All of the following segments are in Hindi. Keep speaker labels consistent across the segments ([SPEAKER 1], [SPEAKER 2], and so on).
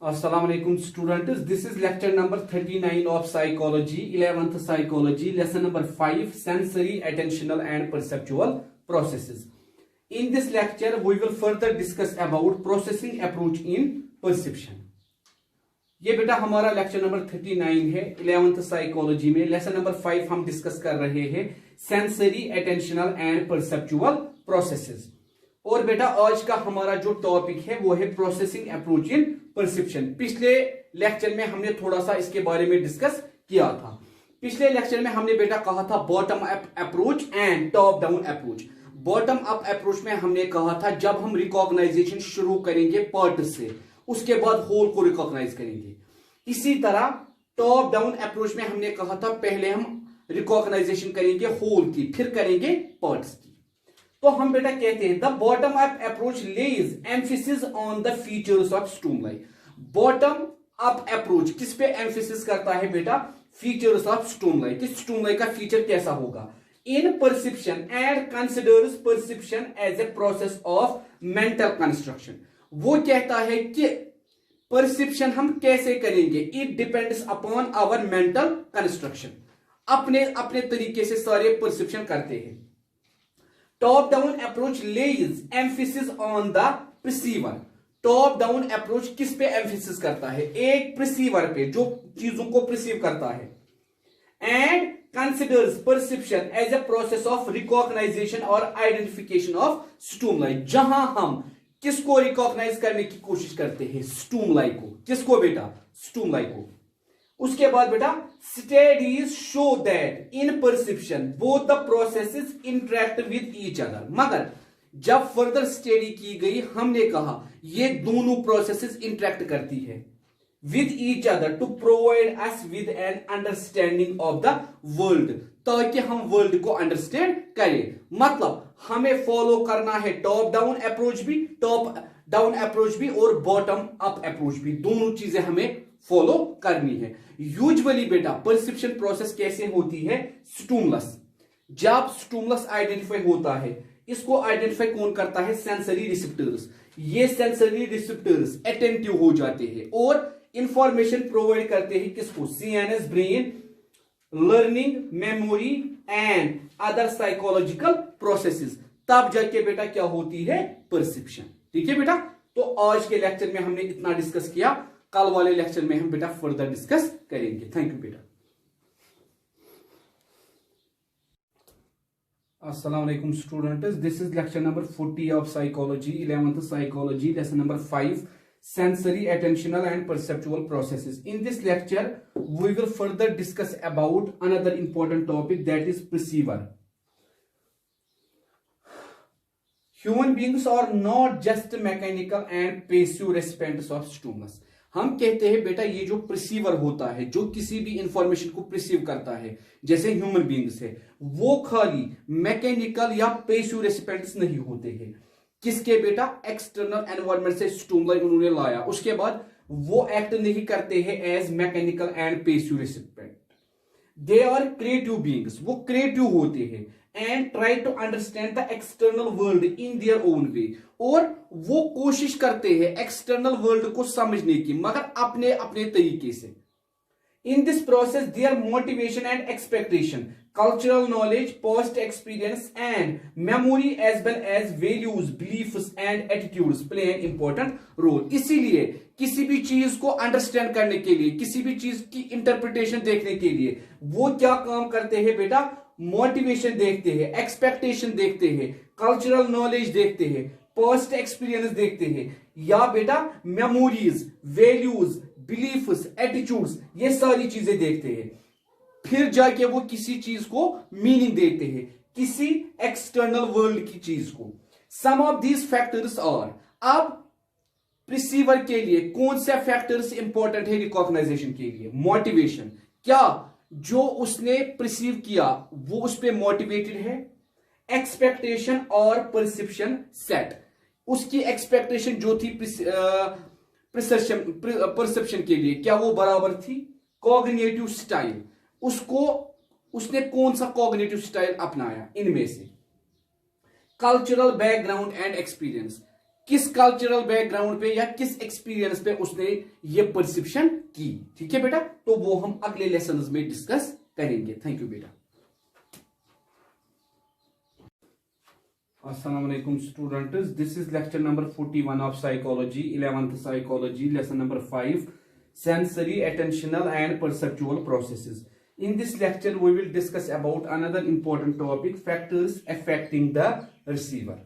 [SPEAKER 1] Assalamu alaikum students. This is lecture number 39 of psychology, 11th psychology, lesson number 5, sensory, attentional and perceptual processes. In this lecture, we will further discuss about processing approach in perception. ये बेटा हमारा लेक्चर नंबर 39 है 11th साइकोलॉजी में। लेसन नंबर 5 हम डिस्कस कर रहे हैं sensory, attentional and perceptual processes. और बेटा आज का हमारा जो टॉपिक है वो है प्रोसेसिंग अप्रोच इन परसेप्शन। पिछले लेक्चर में हमने थोड़ा सा इसके बारे में डिस्कस किया था। पिछले लेक्चर में हमने बेटा कहा था bottom up approach and top down approach. Bottom up approach में हमने कहा था जब हम रिकॉग्नाइजेशन शुरू करेंगे पार्ट से, उसके बाद होल को रिकॉग्नाइज करेंगे। इसी तरह टॉप डाउन अप्रोच में हमने कहा था पहले हम रिकॉग्नाइजेशन करेंगे होल की, फिर करेंगे पार्ट्स की। तो हम बेटा कहते हैं the bottom up approach lays emphasis on the features of stimuli. Bottom up approach किस पे एम्फेसिस करता है बेटा? फीचर्स ऑफ स्टिमुलाई, कि स्टिमुलाई का फीचर कैसा होगा in perception and considers perception as a process of mental construction. वो कहता है कि परसेप्शन हम कैसे करेंगे, it depends upon our mental construction. अपने अपने तरीके से सारे परसेप्शन करते हैं। Top down approach lays emphasis on the perceiver. Top down approach किस पे एम्फेसिस करता है? एक प्रिसीवर पे, जो चीजों को प्रिसीव करता है। And considers perception as a process of recognisation और आइडेंटिफिकेशन ऑफ स्टिमुलाई। जहां हम किसको रिकॉग्नाइज करने की कोशिश करते हैं? स्टिमुलाई को। किसको बेटा? स्टिमुलाई को। उसके बाद बेटा studies show that in perception both the processes interact with each other. मगर जब फर्दर स्टडी की गई हमने कहा ये दोनों प्रोसेसेस इंटरेक्ट करती है with each other to provide us with an understanding of the world, ताकि हम वर्ल्ड को अंडरस्टैंड करें। मतलब हमें फॉलो करना है टॉप डाउन अप्रोच भी, टॉप डाउन अप्रोच भी और बॉटम अप अप्रोच भी। दोनों चीजें हमें फॉलो करनी है। यूजुअली बेटा परसेप्शन प्रोसेस कैसे होती है? स्टिमुलस। जब स्टिमुलस आइडेंटिफाई होता है, इसको आइडेंटिफाई कौन करता है? Sensory receptors. ये सेंसरी रिसेप्टर्स अटेंटिव हो जाते हैं और इंफॉर्मेशन प्रोवाइड करते हैं किसको? CNS brain, learning, memory and other psychological processes. तब जाके बेटा क्या होती है? परसेप्शन। ठीक है बेटा। तो आज के लेक्चर में हमने इतना डिस्कस किया, कल वाले लेक्चर में हम बेटा फर्दर डिस्कस करेंगे। थैंक यू बेटा। अस्सलाम वालेकुम students, this is lecture number 40 of psychology, 11th psychology, lesson number 5, sensory, attentional and perceptual processes. In this lecture we will further discuss about another important topic, that is perceiver. Human beings are not just mechanical and passive recipients of stimulus. हम कहते हैं बेटा ये जो प्रिसीवर होता है, जो किसी भी इंफॉर्मेशन को प्रिसीव करता है, जैसे ह्यूमन बींग्स है, वो खाली मैकेनिकल या पेसिव रेसिपिएंट्स नहीं होते हैं। किसके बेटा? एक्सटर्नल एनवायरनमेंट से स्टिमुलाई उन्होंने लाया, उसके बाद वो एक्ट नहीं करते हैं as mechanical and passive recipient. They are creative beings, वो क्रिएटिव होते हैं and try to understand the external world in their own way. और वो कोशिश करते हैं एक्सटर्नल वर्ल्ड को समझने की, मगर अपने अपने तरीके से। In this process, their motivation and expectation, cultural knowledge, past experience and memory as well as values, beliefs and attitudes play an important role. इसीलिए किसी भी चीज को अंडरस्टैंड करने के लिए, किसी भी चीज की इंटरप्रिटेशन देखने के लिए वो क्या काम करते हैं बेटा? मोटिवेशन देखते हैं, एक्सपेक्टेशन देखते हैं, कल्चरल नॉलेज देखते हैं, पास्ट एक्सपीरियंस देखते हैं, या बेटा मेमोरीज, वैल्यूज, बिलीफ्स, एटीट्यूड्स, ये सारी चीजें देखते हैं। फिर जाके वो किसी चीज को मीनिंग देते हैं, किसी एक्सटर्नल वर्ल्ड की चीज को। सम ऑफ दीज फैक्टर्स आर, अब प्रिसीवर के लिए कौन से फैक्टर्स इंपॉर्टेंट है रिकॉग्नाइजेशन के लिए? मोटिवेशन। क्या जो उसने प्रिसीव किया वो उस पर मोटिवेटेड है? एक्सपेक्टेशन और परसेप्शन सेट, उसकी एक्सपेक्टेशन जो थी परसेप्शन के लिए, क्या वो बराबर थी? कॉग्निटिव स्टाइल, उसने कौन सा कॉग्निटिव स्टाइल अपनाया? इनमें से कल्चरल बैकग्राउंड एंड एक्सपीरियंस, किस कल्चरल बैकग्राउंड पे या किस एक्सपीरियंस पे उसने ये परसेप्शन की। ठीक है बेटा, तो वो हम अगले लेसन में डिस्कस करेंगे। थैंक यू बेटा। Assalamu alaikum students, this is lecture number 41 of psychology, 11th psychology, lesson number 5, sensory, attentional and perceptual processes. In this lecture we will discuss about another important topic, factors affecting the receiver.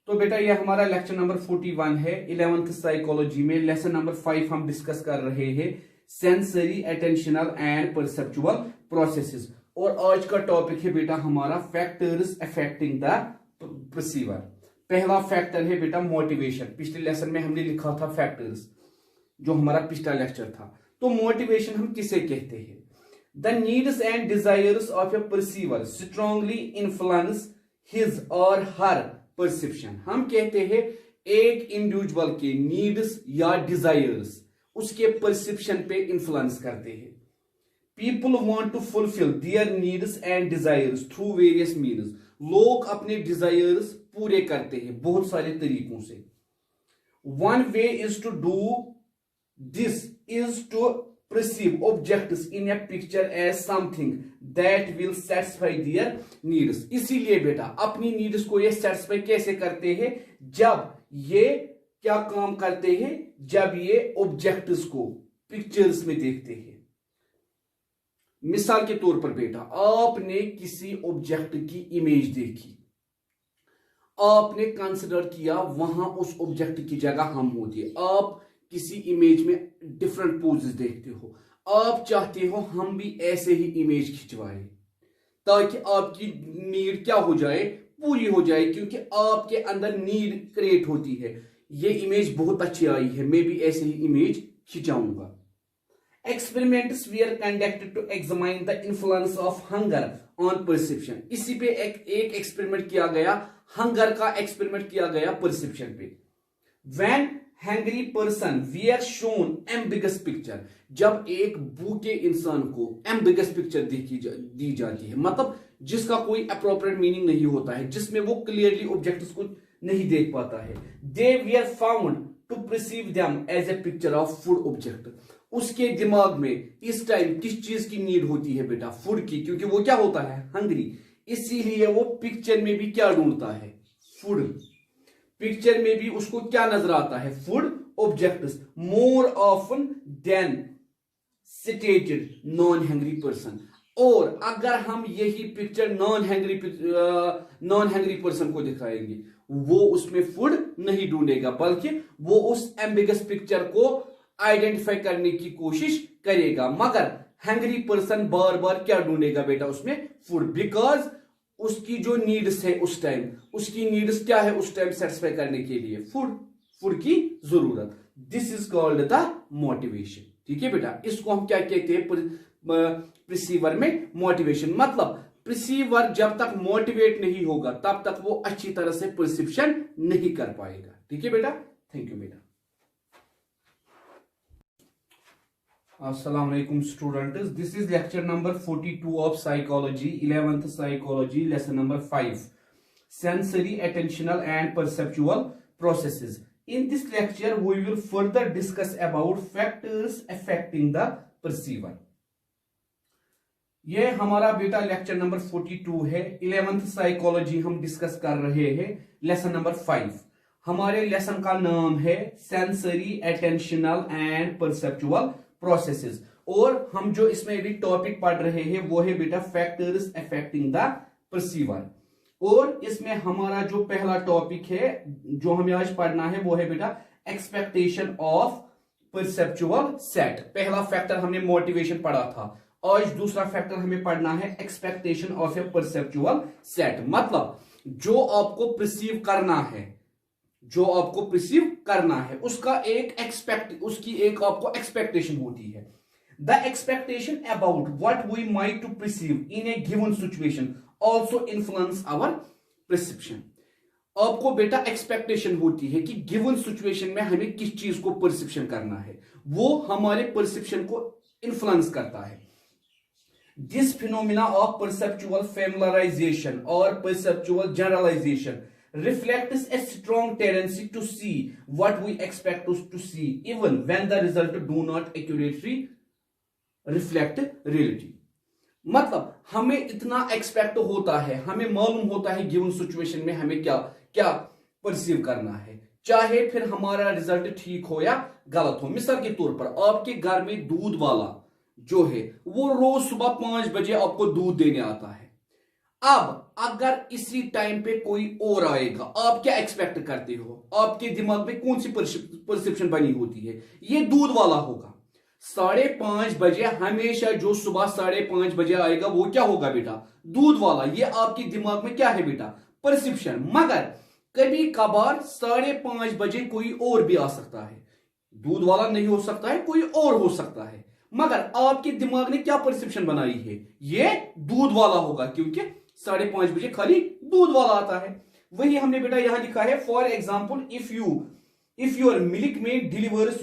[SPEAKER 1] तो बेटा ये हमारा लेक्चर नंबर 41 है 11th साइकोलॉजी में। लेसन नंबर 5 हम डिस्कस कर रहे हैं sensory, attentional and perceptual processes. और आज का टॉपिक है बेटा हमारा फैक्टर्स अफेक्टिंग द रिसीवर। पहला फैक्टर है बेटा मोटिवेशन। पिछले लेसन में हमने लिखा था फैक्टर्स, जो हमारा पिछला लेक्चर था। तो मोटिवेशन हम किसे कहते हैं? The needs and desires of A perceiver strongly influence his और हर परसेप्शन। हम कहते हैं एक इंडिविजुअल के नीड्स या डिजायर्स उसके परसेप्शन पे इन्फ्लुएंस करते हैं। People want to fulfil their needs and desires through various means. लोग अपने डिजायर्स पूरे करते हैं बहुत सारे तरीकों से। One way is to do this is to perceive objects in a picture as something that will satisfy their needs। इसीलिए बेटा अपनी नीड्स को ये सेटिस्फाई कैसे करते हैं? जब ये क्या काम करते हैं? जब ये ऑब्जेक्ट्स को पिक्चर्स में देखते हैं। मिसाल के तौर पर बेटा आपने किसी ऑब्जेक्ट की इमेज देखी, आपने कंसिडर किया वहां उस ऑब्जेक्ट की जगह हम होती है। आप किसी इमेज में डिफरेंट पोजेस देखते हो, आप चाहते हो हम भी ऐसे ही इमेज खिंचवाए ताकि आपकी नीड क्या हो जाए? पूरी हो जाए, क्योंकि आपके अंदर नीड क्रिएट होती है। ये इमेज बहुत अच्छी आई है, मैं भी ऐसे ही इमेज खिंचाऊंगा। Experiments were conducted to examine the influence of hunger on perception. इसी पे एक एक्सपेरिमेंट किया गया, हंगर का एक्सपेरिमेंट किया गया परसेप्शन पे। When hungry person we are shown ambiguous picture. जब एक भूखे इंसान को एम्बिगस पिक्चर दी जाती है, मतलब जिसका कोई अप्रोप्रिएट मीनिंग नहीं होता है, जिसमें वो क्लियरली ऑब्जेक्ट्स को नहीं देख पाता है। They were found to perceive them as a picture of food object. उसके दिमाग में इस टाइम किस चीज की नीड होती है बेटा? फूड की, क्योंकि वो क्या होता है? हंग्री। इसीलिए वो पिक्चर में भी क्या ढूंढता है? फूड। पिक्चर में भी उसको क्या नजर आता है? Food objects more often than stated non hungry person. और अगर हम यही पिक्चर नॉन हैंग्री पर्सन को दिखाएंगे, वो उसमें फूड नहीं ढूंढेगा, बल्कि वो उस एम्बिगस पिक्चर को आइडेंटिफाई करने की कोशिश करेगा। मगर हैंग्री पर्सन बार बार क्या ढूंढेगा बेटा? उसमें फूड। बिकॉज उसकी जो नीड्स है उस टाइम, उसकी नीड्स क्या है उस टाइम सेटिस्फाई करने के लिए? फूड की जरूरत। This is called the motivation. ठीक है बेटा, इसको हम क्या कहते हैं रिसीवर में? मोटिवेशन। मतलब रिसीवर जब तक मोटिवेट नहीं होगा तब तक वो अच्छी तरह से परसेप्शन नहीं कर पाएगा। ठीक है बेटा, थैंक यू बेटा। Assalamu alaikum students, this is lecture number 42 of psychology, 11th psychology, lesson number 5, sensory, attentional and perceptual processes. In this lecture we will further discuss about factors affecting the perceiver. ये हमारा बेटा लेक्चर नंबर 42 है, 11th साइकोलॉजी हम डिस्कस कर रहे हैं, लेसन नंबर 5। हमारे लेसन का नाम है sensory, attentional and perceptual processes. और हम जो इसमें भी टॉपिक पढ़ रहे हैं वो है बेटा फैक्टर्स अफेक्टिंग द परसीवर। और इसमें हमारा जो पहला टॉपिक है जो हमें आज पढ़ना है वो है बेटा एक्सपेक्टेशन ऑफ परसेप्चुअल सेट। पहला फैक्टर हमने मोटिवेशन पढ़ा था, आज दूसरा फैक्टर हमें पढ़ना है expectation of A perceptual set. मतलब जो आपको परसीव करना है, जो आपको परसीव करना है उसका उसकी एक आपको एक्सपेक्टेशन होती है। The expectation about what we might to perceive in a given situation also influence our perception. आपको बेटा एक्सपेक्टेशन होती है कि गिवन सिचुएशन में हमें किस चीज को परसेप्शन करना है, वो हमारे परसेप्शन को इन्फ्लुएंस करता है। This phenomena of perceptual familiarisation और perceptual generalisation reflects a strong tendency to see what we expect us to see even when the result do not accurately reflect reality. मतलब हमें इतना एक्सपेक्ट होता है, हमें मालूम होता है गिवन सिचुएशन में हमें क्या क्या परसीव करना है, चाहे फिर हमारा रिजल्ट ठीक हो या गलत हो। मिसाल के तौर पर आपके घर में दूध वाला जो है वो रोज सुबह 5 बजे आपको दूध देने आता है। अब अगर इसी टाइम पे कोई और आएगा, आप क्या एक्सपेक्ट करते हो? आपके दिमाग में कौन सी परसेप्शन बनी होती है? ये दूध वाला होगा। 5:30 बजे हमेशा जो सुबह 5:30 बजे आएगा वो क्या होगा बेटा? दूध वाला। ये आपके दिमाग में क्या है बेटा? परसेप्शन। मगर कभी कभार 5:30 बजे कोई और भी आ सकता है, दूध वाला नहीं हो सकता है, कोई और हो सकता है, मगर आपके दिमाग ने क्या परसेप्शन बनाई है? ये दूध वाला होगा, क्योंकि 5:30 बजे खाली दूध वाला आता है। वही हमने बेटा यहां लिखा है, for example if your milkmaid delivers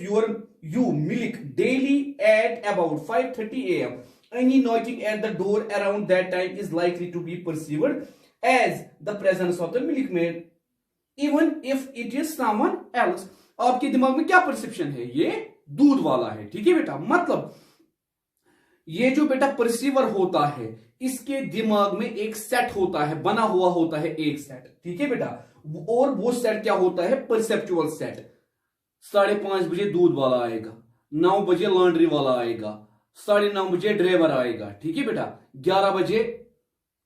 [SPEAKER 1] you milk daily at about 5:30 a.m. any knocking at the door around that time is likely to be perceived as the presence of the milkmaid even if it is someone else. आपके दिमाग में क्या परसेप्शन है? ये दूध वाला है। ठीक है बेटा, मतलब ये जो बेटा परसीवर होता है इसके दिमाग में एक सेट होता है, बना हुआ होता है एक सेट। ठीक है बेटा, और वो सेट क्या होता है? Perceptual set. 5:30 बजे दूध वाला आएगा, 9 बजे लॉन्ड्री वाला आएगा, 9:30 बजे ड्राइवर आएगा। ठीक है बेटा, 11 बजे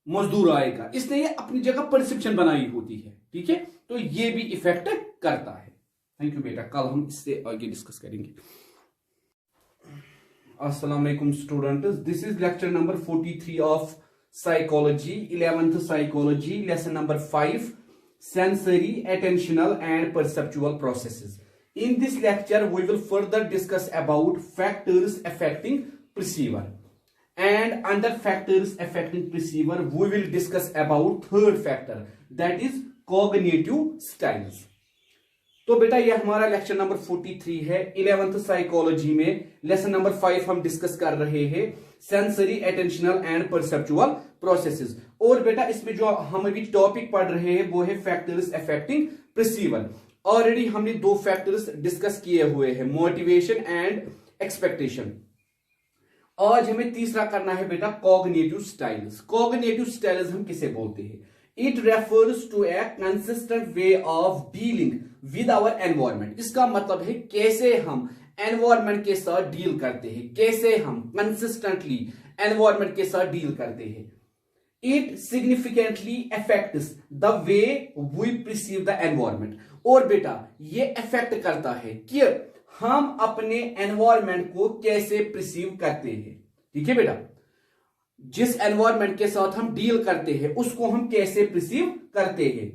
[SPEAKER 1] मजदूर आएगा। इसने ये अपनी जगह परसेप्शन बनाई होती है। ठीक है, तो ये भी इफेक्ट करता है। थैंक यू बेटा, कल हम इससे आगे डिस्कस करेंगे। अस्सलाम वालेकुम students, this is lecture number 43 of psychology, 11th psychology, lesson number 5, sensory, attentional and perceptual processes. In this lecture we will further discuss about factors affecting perceiver, and under factors affecting perceiver we will discuss about third factor, that is cognitive styles. तो बेटा ये हमारा लेक्चर नंबर 43 है। 11th साइकोलॉजी में लेसन नंबर 5 हम डिस्कस कर रहे हैं, sensory, attentional and perceptual processes. और बेटा इसमें जो हम अभी टॉपिक पढ़ रहे हैं वो है फैक्टर्स अफेक्टिंग परसीवर। ऑलरेडी हमने 2 फैक्टर्स डिस्कस किए हुए हैं, मोटिवेशन एंड एक्सपेक्टेशन। आज हमें तीसरा करना है बेटा कॉग्निटिव स्टाइल्स। कॉग्निटिव स्टाइल्स हम किसे बोलते हैं? It refers to a consistent way of dealing with our environment. इसका मतलब है कैसे हम एनवायरमेंट के साथ डील करते हैं, कैसे हम कंसिस्टेंटली एनवायरमेंट के साथ डील करते हैं। It significantly affects the way we perceive the environment. और बेटा ये अफेक्ट करता है कि हम अपने एनवायरमेंट को कैसे परसीव करते हैं। ठीक है बेटा, जिस एनवायरमेंट के साथ हम डील करते हैं उसको हम कैसे परसीव करते हैं।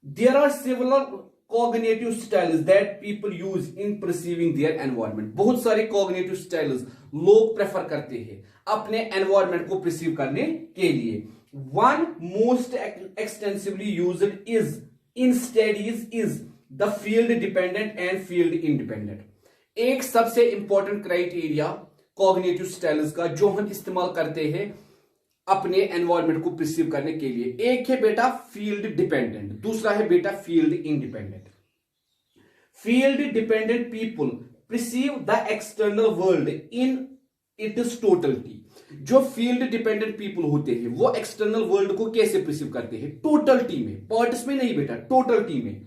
[SPEAKER 1] There are several cognitive styles that people use in perceiving their environment. बहुत सारे cognitive styles लोग प्रेफर करते हैं अपने environment को perceive करने के लिए। One most extensively used is in studies is the field dependent and field independent. एक सबसे important criteria cognitive styles का जो हम इस्तेमाल करते हैं अपने एनवायरमेंट को परसीव करने के लिए, एक है बेटा फील्ड डिपेंडेंट, दूसरा है बेटा field independent. Field dependent people perceive the external world in its totality. जो फील्ड डिपेंडेंट पीपल होते हैं वो एक्सटर्नल वर्ल्ड को कैसे परसीव करते हैं? टोटलिटी में, पार्ट्स में नहीं बेटा, टोटलिटी में,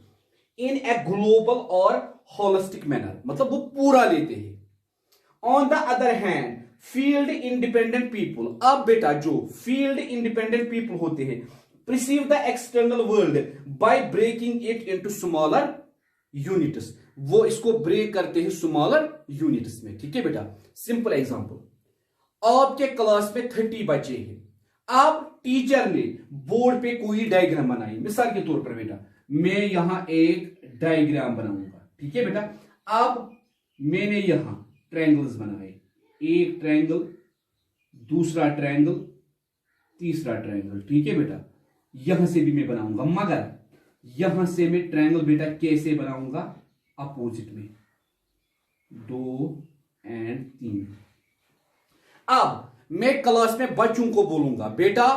[SPEAKER 1] इन ए ग्लोबल और होलिस्टिक मैनर, मतलब वो पूरा लेते हैं। On the other hand field independent people, अब बेटा जो फील्ड इंडिपेंडेंट पीपल होते हैं perceive the external world by breaking it into smaller units, वो इसको ब्रेक करते हैं स्मॉलर यूनिट्स में। ठीक है बेटा, सिंपल एग्जांपल, आपके क्लास में 30 बच्चे हैं, अब टीचर ने बोर्ड पे कोई डायग्राम बनाई। मिसाल के तौर पर बेटा मैं यहां एक डायग्राम बनाऊंगा। ठीक है बेटा, अब मैंने यहां ट्रायंगल्स बनाए, एक ट्रायंगल, दूसरा ट्रायंगल, तीसरा ट्रायंगल। ठीक है बेटा, यहां से भी मैं बनाऊंगा, मगर यहां से मैं ट्रायंगल बेटा कैसे बनाऊंगा? अपोजिट में, 2 और 3। अब मैं क्लास में बच्चों को बोलूंगा बेटा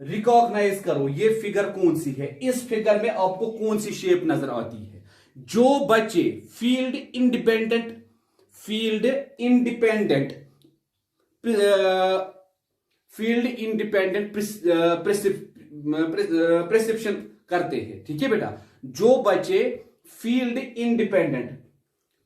[SPEAKER 1] रिकॉग्नाइज करो ये फिगर कौन सी है। इस फिगर में आपको कौन सी शेप नजर आती है। जो बच्चे फील्ड इंडिपेंडेंट प्रिस्क्रिप्शन करते हैं, ठीक है बेटा, जो बच्चे फील्ड इंडिपेंडेंट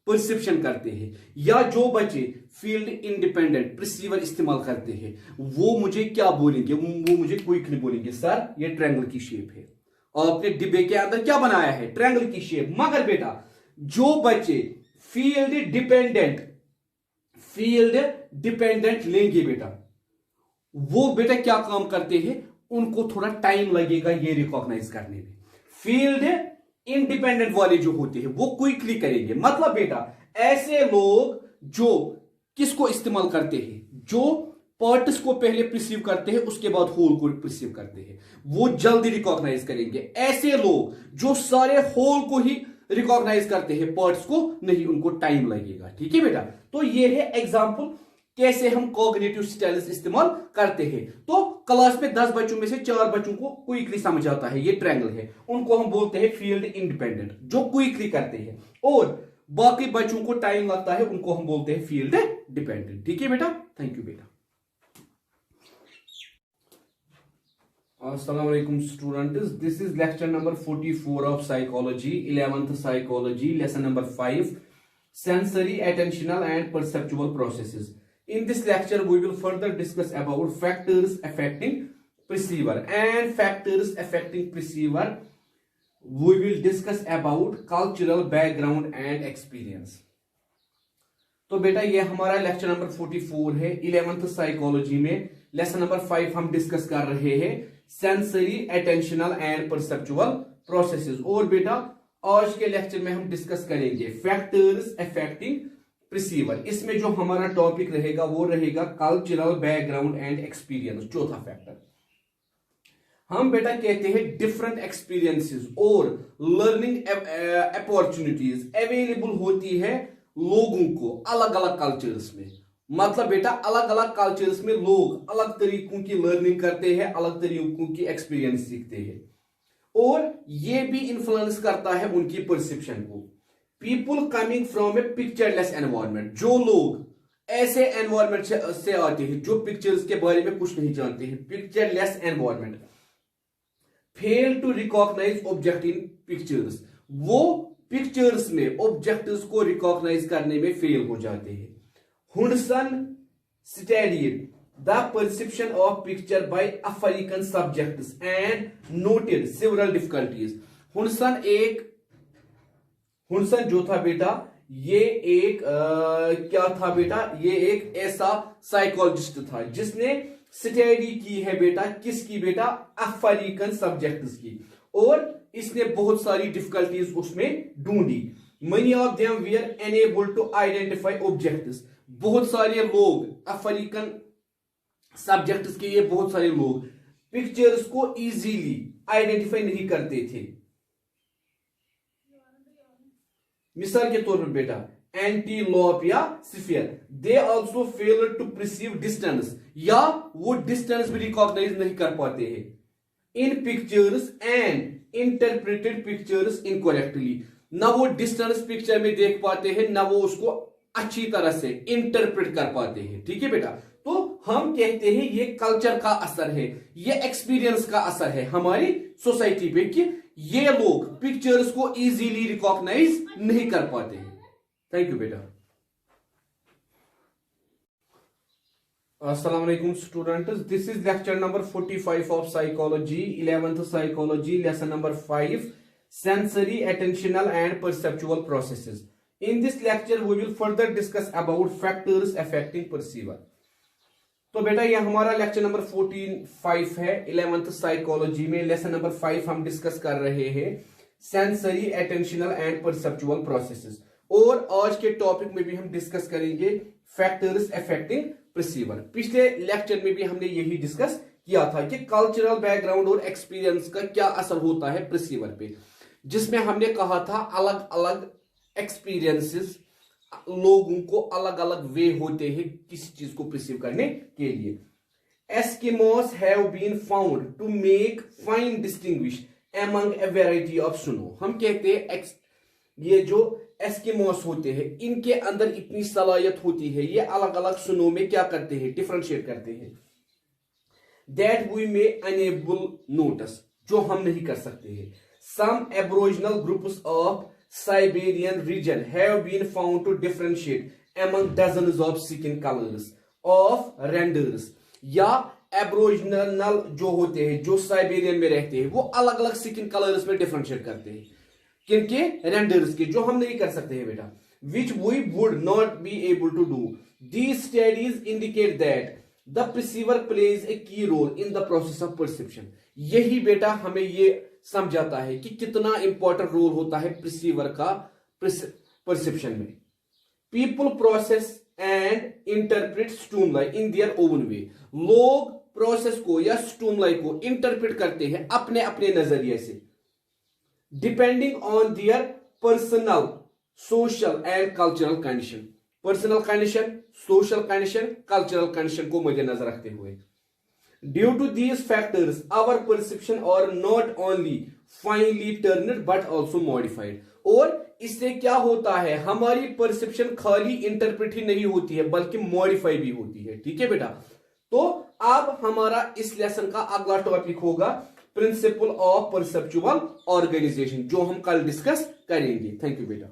[SPEAKER 1] परसेप्शन करते हैं या जो बच्चे फील्ड इंडिपेंडेंट प्रिसीवर इस्तेमाल करते हैं वो मुझे क्या बोलेंगे, वो मुझे क्विकली बोलेंगे सर ये ट्रायंगल की शेप है। आपने डिब्बे के अंदर क्या बनाया है, ट्रायंगल की शेप। मगर बेटा जो बच्चे फील्ड डिपेंडेंट लेंगे बेटा, वो बेटा क्या काम करते हैं, उनको थोड़ा टाइम लगेगा ये रिकॉग्नाइज करने में। फील्ड इंडिपेंडेंट वाले जो होते हैं वो क्विकली करेंगे। मतलब बेटा ऐसे लोग जो किसको इस्तेमाल करते हैं, जो पार्ट्स को पहले प्रिसीव करते हैं उसके बाद होल को प्रिसीव करते हैं, वो जल्दी रिकॉग्नाइज करेंगे। ऐसे लोग जो सारे होल को ही रिकॉग्नाइज करते हैं, पार्ट्स को नहीं, उनको टाइम लगेगा। ठीक है बेटा, तो ये है एग्जांपल कैसे हम कॉग्निटिव स्टाइल्स इस्तेमाल करते हैं। तो क्लास में 10 बच्चों में से 4 बच्चों को क्विकली समझ आता है ये ट्रायंगल है, उनको हम बोलते हैं फील्ड इंडिपेंडेंट, जो क्विकली करते हैं, और बाकी बच्चों को टाइम लगता है उनको हम बोलते हैं फील्ड डिपेंडेंट। ठीक है बेटा, थैंक यू बेटा। अस्सलाम वालेकुम students, this is lecture number 44 of psychology, 11th psychology, lesson number 5, sensory, attentional and perceptual processes. In this lecture we will further discuss about factors affecting perceiver, and factors affecting perceiver we will discuss about cultural background and experience. तो बेटा ये हमारा लेक्चर नंबर 44 है 11th साइकोलॉजी में। लेसन नंबर 5 हम डिस्कस कर रहे हैं sensory, attentional and perceptual processes. और बेटा आज के लेक्चर में हम डिस्कस करेंगे फैक्टर्स अफेक्टिंग प्रिसीवर। इसमें जो हमारा टॉपिक रहेगा वो रहेगा कल्चरल बैकग्राउंड एंड एक्सपीरियंस, चौथा फैक्टर। हम बेटा कहते हैं डिफरेंट एक्सपीरियंसेस और लर्निंग अपॉर्चुनिटीज अवेलेबल होती है लोगों को अलग अलग कल्चर्स में। मतलब बेटा अलग अलग कल्चर्स में लोग अलग तरीकों की लर्निंग करते हैं, अलग तरीकों की एक्सपीरियंस सीखते हैं, और ये भी इन्फ्लुएंस करता है उनकी परसेप्शन को। People coming from a pictureless environment, जो लोग ऐसे एनवायरनमेंट से आते हैं जो पिक्चर्स के बारे में कुछ नहीं जानते हैं, pictureless environment, fail to recognise object in pictures, वो पिक्चर्स में ऑब्जेक्ट्स को रिकॉग्नाइज करने में फेल हो जाते हैं। Hudson studied the perception of picture by African subjects and noted several difficulties. Hudson जो था बेटा ये एक क्या था बेटा, ये एक ऐसा साइकोलॉजिस्ट था जिसने स्टडी की है बेटा किसकी बेटा, अफ्रीकन सब्जेक्ट्स की, और इसने बहुत सारी डिफिकल्टीज उसमें ढूंढी। Many of them were enable to identify objects, बहुत सारे लोग अफ्रीकन सब्जेक्ट्स के ये बहुत सारे लोग पिक्चर्स को इजीली आइडेंटिफाई नहीं करते थे। मिसाल के तौर पर बेटा एंटीलोप या sphere, they also fail to perceive distance, या वो डिस्टेंस भी रिकॉग्नाइज नहीं कर पाते हैं in pictures and interpreted pictures incorrectly, ना वो डिस्टेंस पिक्चर में देख पाते हैं ना वो उसको अच्छी तरह से इंटरप्रेट कर पाते हैं। ठीक है बेटा, तो हम कहते हैं ये कल्चर का असर है, ये एक्सपीरियंस का असर है हमारी सोसाइटी पे कि ये लोग पिक्चर्स को इजीली रिकॉग्नाइज नहीं कर पाते हैं। थैंक यू बेटा। अस्सलाम वालेकुम students, this is lecture number 45 of psychology, 11th psychology, lesson number 5, sensory, attentional and perceptual processes. In this lecture we will further discuss about factors affecting perceiver. तो बेटा ये हमारा लेक्चर नंबर 45 है 11th साइकोलॉजी में। लेसन नंबर 5 हम डिस्कस कर रहे हैं sensory, attentional and perceptual processes, और आज के टॉपिक में भी हम डिस्कस करेंगे फैक्टर्स अफेक्टिंग परसीवर। पिछले लेक्चर में भी हमने यही डिस्कस किया था कि कल्चरल बैकग्राउंड और एक्सपीरियंस का क्या असर होता है परसीवर पे, जिसमें हमने कहा था अलग अलग एक्सपीरियंसेस, लोगों को अलग अलग वे होते हैं किसी चीज को परसीव करने के लिए। Eskimos have been found to make fine distinguish among a variety of snow. हम कहते हैं ये जो एस्किमोस होते हैं इनके अंदर इतनी सलाहियत होती है, ये अलग अलग स्नो में क्या करते हैं, डिफरेंशिएट करते हैं. That we may unable notice, जो हम नहीं कर सकते हैं. Some aboriginal groups of Siberian region have been found to differentiate among dozens of skin colors of reindeers. या एब्रोजनल जो होते हैं, जो साइबेरियन में रहते हैं, वो अलग अलग स्किन कलर्स में डिफरेंशिएट करते हैं. किनके? रेंडर्स के, जो हम नहीं कर सकते हैं बेटा. Which we would not be able to do. These studies indicate that the perceiver plays a key role in the process of perception. यही बेटा हमें ये समझाता है कि कितना इंपॉर्टेंट रोल होता है परसीवर का परसेप्शन में. People process and interpret stimuli in their own way. लोग प्रोसेस को या स्टिमुलाई को इंटरप्रेट करते हैं अपने अपने नजरिए से, depending on their personal, social and cultural condition. Personal condition, social condition, cultural condition को मद्देनजर रखते हुए. Due to these factors our perception are not only finely tuned but also modified. और इससे क्या होता है, हमारी परसेप्शन खाली इंटरप्रेट ही नहीं होती है बल्कि मॉडिफाई भी होती है. ठीक है बेटा. तो अब हमारा इस लेसन का अगला टॉपिक होगा प्रिंसिपल ऑफ परसेप्चुअल ऑर्गेनाइजेशन, जो हम कल डिस्कस करेंगे. थैंक यू बेटा.